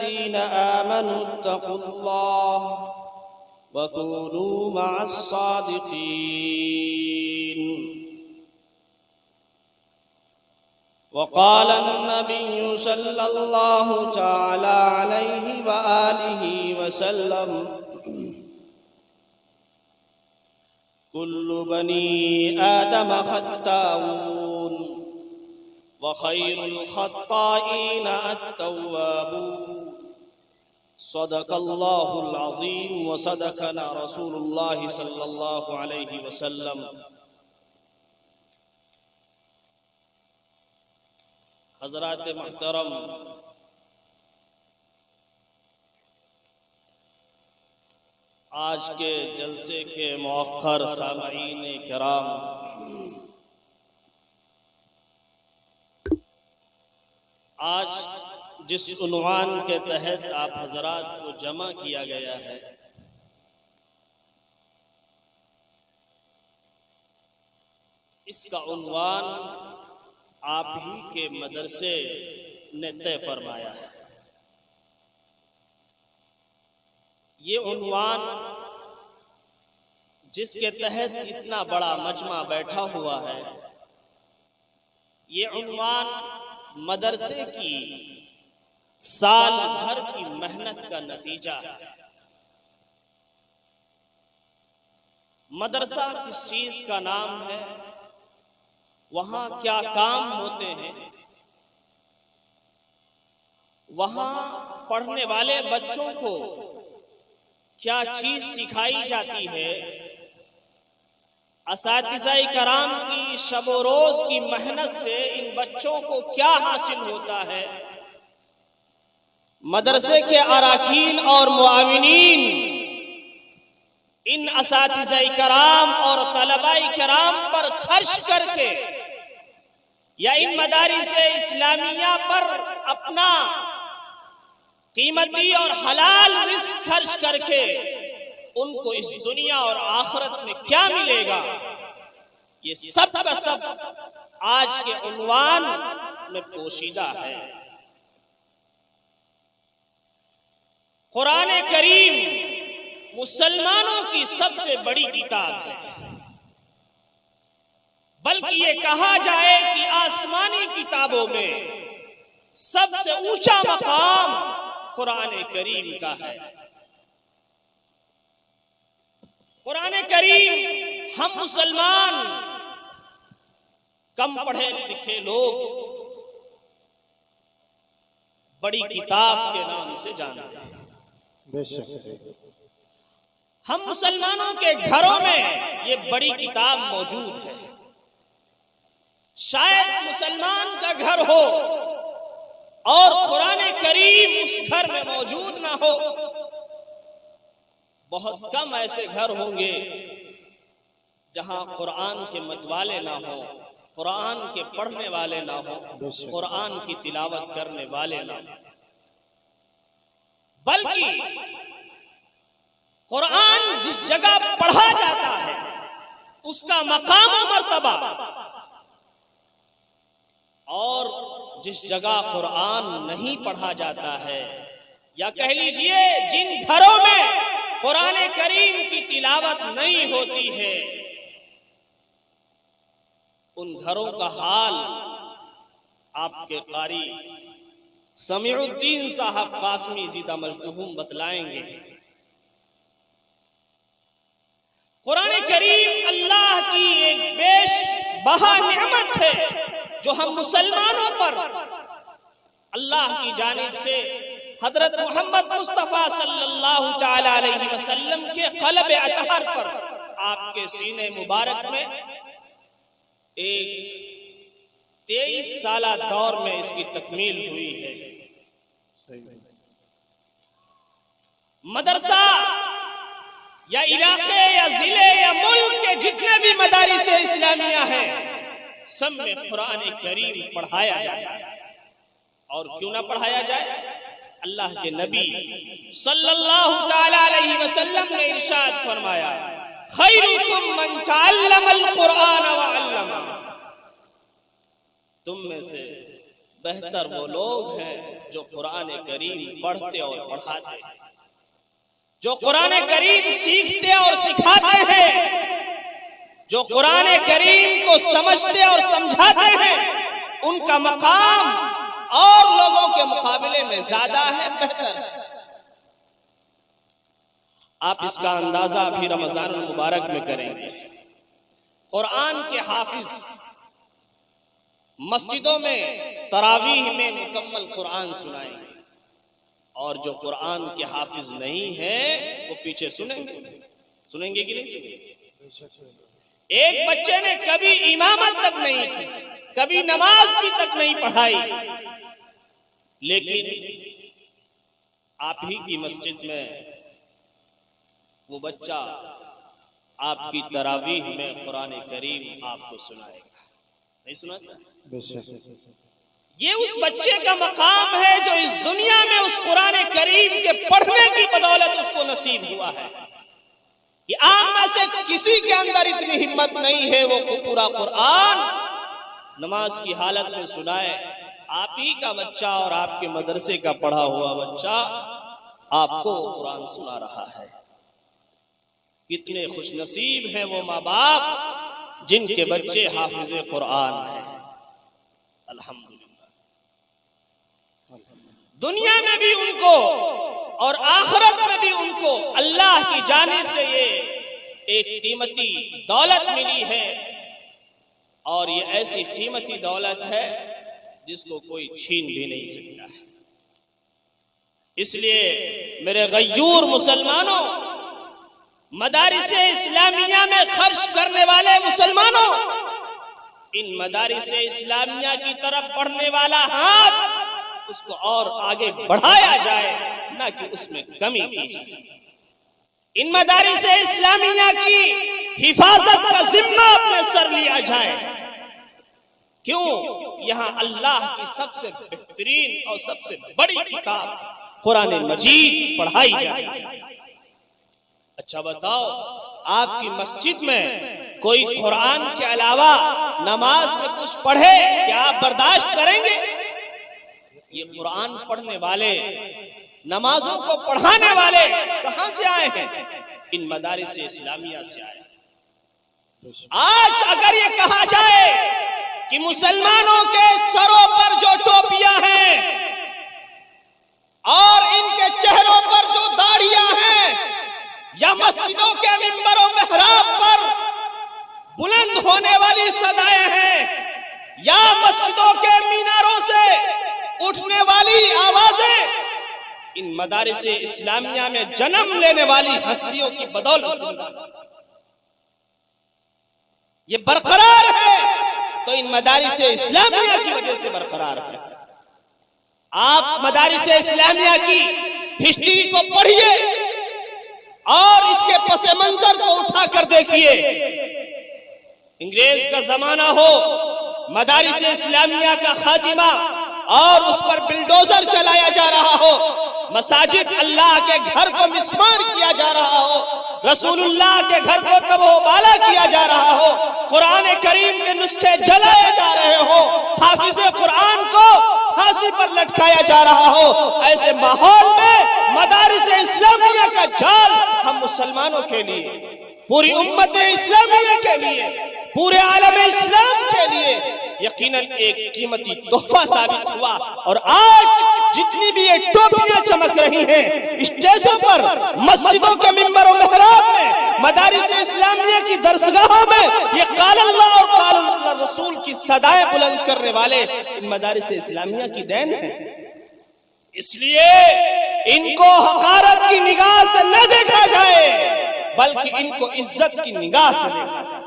الذين آمنوا اتقوا الله وكونوا مع الصادقين. وقال النبي صلى الله تعالى عليه وآله وسلم: كل بني آدم خطاؤون وخير الخطائين التوابون. صدق الله العظيم وصدقنا رسول الله صلى الله عليه وسلم. حضرات محترم، آج کے جلسے کے مؤخر سامعین کرام، آج جس عنوان کے تحت آپ حضرات کو جمع کیا گیا ہے، اس کا عنوان آپ ہی کے مدرسے نے طے فرمایا ہے. یہ عنوان جس کے تحت اتنا بڑا مجمع بیٹھا ہوا ہے، یہ عنوان مدرسے کی سال بھر کی محنت کا نتیجہ ہے. مدرسہ کس چیز کا نام ہے، وہاں کیا کام ہوتے ہیں، وہاں پڑھنے والے بچوں کو کیا چیز سکھائی جاتی ہے، اساتذہ کرام کی شب و روز کی محنت سے ان بچوں کو کیا حاصل ہوتا ہے، مدرسے کے اراکین اور معاونین ان اساتذہ کرام اور طلباء کرام پر خرچ کر کے یا ان مدارس اسلامیہ پر اپنا قیمتی اور حلال رزق خرچ کر کے ان کو اس دنیا اور آخرت میں کیا ملے گا، یہ سب کا سب آج کے عنوان میں پوشیدہ ہے. قرآن کریم مسلمانوں کی سب سے بڑی کتاب ہے، بلکہ یہ کہا جائے کہ آسمانی کتابوں میں سب سے اونچا مقام قرآن کریم کا ہے. قرآن کریم ہم مسلمان کم پڑھے لکھے لوگ بڑی کتاب کے نام سے جانتے ہیں. ہم مسلمانوں کے گھروں میں یہ بڑی کتاب موجود ہے. شاید مسلمان کا گھر ہو اور قرآن کریم اس گھر میں موجود نہ ہو. بہت کم ایسے گھر ہوں گے جہاں قرآن کے متوالے نہ ہوں، قرآن کے پڑھنے والے نہ ہوں، قرآن کی تلاوت کرنے والے نہ ہوں. بلکہ قرآن جس جگہ پڑھا جاتا ہے اس کا مقام و مرتبہ، اور جس جگہ قرآن نہیں پڑھا جاتا ہے، یا کہہ لیجئے جن گھروں میں قرآن کریم کی تلاوت نہیں ہوتی ہے، ان گھروں کا حال آپ کے قاری سمیع الدین صاحب قاسمی زیدہ مرحوم بتلائیں گے. قرآن کریم اللہ کی ایک بیش بہا نعمت ہے جو ہم مسلمانوں پر اللہ کی جانب سے حضرت محمد مصطفیٰ صلی اللہ تعالی علیہ وسلم کے قلب اطہر پر، آپ کے سینے مبارک میں ایک 23 سالہ دور میں اس کی تکمیل ہوئی ہے. مدرسہ یا علاقے یا ضلع یا ملک کے جتنے بھی مدارس اسلامیہ ہیں، سب میں قرآن کریم پڑھایا جائے. اور کیوں نہ پڑھایا جائے؟ اللہ کے نبی صلی اللہ تعالی علیہ وسلم نے ارشاد فرمایا: خیرکم من تعلم القرآن وعلمہ. تم میں سے بہتر وہ لوگ ہیں جو قرآن کریم پڑھتے اور پڑھاتے ہیں، جو قرآن کریم سیکھتے اور سکھاتے ہیں، جو قرآن کریم کو سمجھتے اور سمجھاتے ہیں، ان کا مقام اور لوگوں کے مقابلے میں زیادہ ہے، بہتر ہے۔ آپ اس کا اندازہ بھی رمضان المبارک میں کریں گے۔ قرآن کے حافظ مسجدوں میں تراویح میں مکمل قرآن سنائیں گے، اور جو قرآن کے حافظ نہیں ہیں وہ پیچھے سنیں گے کہ نہیں سنیں گے؟ ایک بچے نے کبھی امامت تک نہیں کی، کبھی نماز بھی تک نہیں پڑھائی، لیکن آپ ہی کی مسجد میں وہ بچہ آپ کی تراویح میں قرآن کریم آپ کو سنائے گا، نہیں سناتا؟ یہ اس بچے کا مقام ہے جو اس دنیا میں اس قرآن کریم کے پڑھنے کی بدولت اس کو نصیب ہوا ہے، کہ عام میں سے کسی کے اندر اتنی ہمت نہیں ہے وہ پورا قرآن نماز کی حالت میں سنائے۔ آپ ہی کا بچہ اور آپ کے مدرسے کا پڑھا ہوا بچہ آپ کو قرآن سنا رہا ہے۔ کتنے خوش نصیب ہیں وہ ماں باپ جن کے بچے حافظ قرآن ہیں، الحمدللہ۔ دنیا میں بھی ان کو اور آخرت میں بھی ان کو اللہ کی جانب سے یہ ایک قیمتی دولت ملی ہے، اور یہ ایسی قیمتی دولت ہے جس کو کوئی چھین بھی نہیں سکتا ہے۔ اس لیے میرے غیور مسلمانوں، مدارس اسلامیہ میں خرچ کرنے والے مسلمانوں، ان مدارس اسلامیہ کی طرف بڑھنے والا ہاتھ اس کو اور آگے بڑھایا جائے، نہ کہ اس میں کمی کی جائے۔ ان مدارس اسلامیہ کی حفاظت کا ذمہ اپنے سر لیا جائے۔ کیوں؟ یہاں اللہ کی سب سے بہترین اور سب سے بڑی کتاب قرآن مجید پڑھائی جائے۔ اچھا بتاؤ، آپ کی مسجد میں کوئی قرآن کے علاوہ نماز میں کچھ پڑھے، کیا آپ برداشت کریں گے؟ یہ قرآن پڑھنے والے، نمازوں کو پڑھانے والے کہاں سے آئے ہیں؟ ان مدارس اسلامیہ سے آئے ہیں۔ آج اگر یہ کہا جائے کہ مسلمانوں کے سروں پر جو ٹوپیاں ہیں اور ان کے چہروں پر جو داڑھیاں ہیں، یا مسجدوں کے ممبر و محراب پر بلند ہونے والی صدائیں ہیں، یا مسجدوں کے میناروں سے اٹھنے والی آوازیں، ان مدارس اسلامیہ میں جنم لینے والی ہستیوں کی بدولت یہ برقرار ہے، تو ان مدارس اسلامیہ کی وجہ سے برقرار ہے۔ آپ مدارس اسلامیہ کی ہسٹری کو پڑھیے اور اس کے پس منظر کو اٹھا کر دیکھیے۔ انگریز کا زمانہ ہو، مدارس اسلامیہ کا خاتمہ اور اس پر بلڈوزر چلایا جا رہا ہو، مساجد اللہ کے گھر کو مسمار کیا جا رہا ہو، رسول اللہ کے گھر کو تباہ و بالا کیا جا رہا ہو، قرآن کریم کے نسخے جلائے جا رہے ہو، حافظ قرآن کو پھانسی پر لٹکایا جا رہا ہو، ایسے ماحول میں مدارس اسلامیہ کا جال ہم مسلمانوں کے لیے، پوری امت اسلامیہ کے لیے، پورے عالم اسلام کے لیے یقیناً ایک قیمتی تحفہ ثابت ہوا۔ اور آج جتنی بھی یہ ٹوپیاں چمک رہی ہیں اسٹیجوں پر، مسجدوں کے ممبر و محراب میں، مدارس اسلامیہ کی درسگاہوں میں، یہ قال اللہ اور قال اللہ رسول کی صدائیں بلند کرنے والے ان مدارس اسلامیہ کی دین ہے۔ اس لیے ان کو حقارت کی نگاہ سے نہ دیکھا جائے، بلکہ ان کو عزت کی نگاہ سے دیکھا جائے۔